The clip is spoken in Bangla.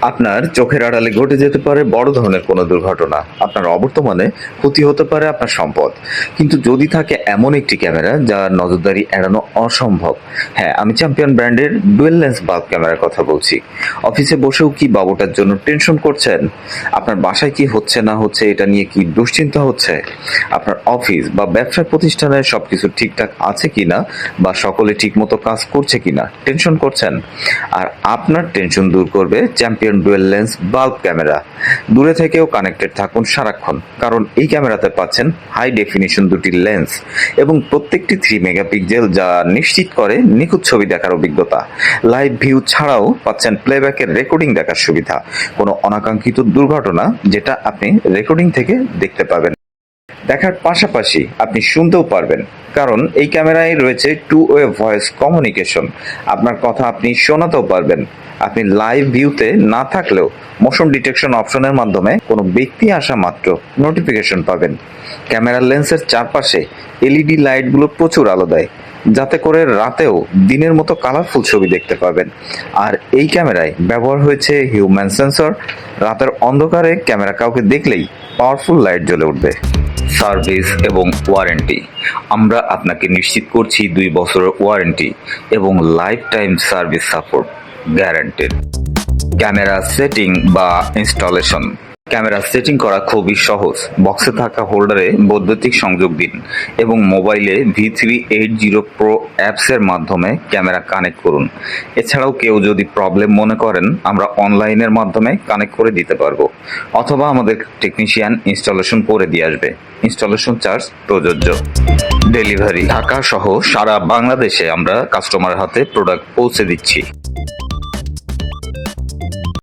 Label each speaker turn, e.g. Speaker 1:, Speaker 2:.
Speaker 1: আপনার চোখের আড়ালে ঘটে যেতে পারে বড় ধরনের কোনো দুর্ঘটনা, আপনার অবর্তমানে ক্ষতি হতে পারে আপনার সম্পদ। কিন্তু যদি থাকে এমন একটি ক্যামেরা যার নজরদারি এড়ানো অসম্ভব। হ্যাঁ, আমি চ্যাম্পিয়ন ব্র্যান্ডের ডুয়েল লেন্স বাল্ব ক্যামেরার কথা বলছি। অফিসে বসেও কি বাবুটার জন্য টেনশন করছেন? আপনার বাসায় কি হচ্ছে না হচ্ছে এটা নিয়ে কি দুশ্চিন্তা হচ্ছে? আপনার অফিস বা ব্যবসা প্রতিষ্ঠানে সবকিছু ঠিকঠাক আছে কিনা বা সকলে ঠিকমতো কাজ করছে কিনা টেনশন করছেন? আর আপনার টেনশন দূর করবে champion dual lens bulb camera. দূরে থেকেও কানেক্টেড থাকুন সারাক্ষণ, কারণ এই ক্যামেরাতে পাচ্ছেন হাই ডেফিনিশন দুটি লেন্স এবং প্রত্যেকটি 3 মেগাপিক্সেল, যা নিশ্চিত করে নিখুঁত ছবি দেখার অভিজ্ঞতা। লাইভ ভিউ ছাড়াও পাচ্ছেন প্লেব্যাকের রেকর্ডিং দেখার সুবিধা, কোনো অনাকাঙ্ক্ষিত দুর্ঘটনা যেটা আপনি রেকর্ডিং থেকে দেখতে পাবেন। দেখার পাশাপাশি আপনি শুনতেও পারবেন, কারণ এই ক্যামেরায় রয়েছে 2 ওয়ে ভয়েস কমিউনিকেশন। আপনার কথা আপনি শোনাতেও পারবেন। আপনি লাইভ ভিউতে না থাকলেও মোশন ডিটেকশন অপশনের মাধ্যমে কোনো ব্যক্তি আসা মাত্র নোটিফিকেশন পাবেন। ক্যামেরার লেন্সের চারপাশে এলইডি লাইটগুলো প্রচুর আলো দেয়, যাতে করে রাতেও দিনের মতো কালারফুল ছবি দেখতে পাবেন। আর এই ক্যামেরায় ব্যবহার হয়েছে হিউম্যান সেন্সর। রাতের অন্ধকারে ক্যামেরা কাউকে দেখলেই পাওয়ারফুল লাইট জ্বলে উঠবে। সার্ভিস এবং ওয়ারেন্টি, আমরা আপনাকে নিশ্চিত করছি 2 বছরের ওয়ারেন্টি এবং life time service support guaranteed. Camera setting বা ইনস্টলেশন, ক্যামেরা সেটিং করা খুবই সহজ। বক্সে থাকা হোল্ডারে বৈদ্যুতিক সংযোগ দিন এবং মোবাইলে V380 Pro অ্যাপসের মাধ্যমে ক্যামেরা কানেক্ট করুন। এছাড়াও কেউ যদি প্রবলেম মনে করেন, আমরা অনলাইনের মাধ্যমে কানেক্ট করে দিতে পারবো, অথবা আমাদের টেকনিশিয়ান ইনস্টলেশন করে দিয়ে আসবে। ইনস্টলেশন চার্জ প্রযোজ্য। ডেলিভারি ঢাকা সহ সারা বাংলাদেশে আমরা কাস্টমার হাতে প্রোডাক্ট পৌঁছে দিচ্ছি।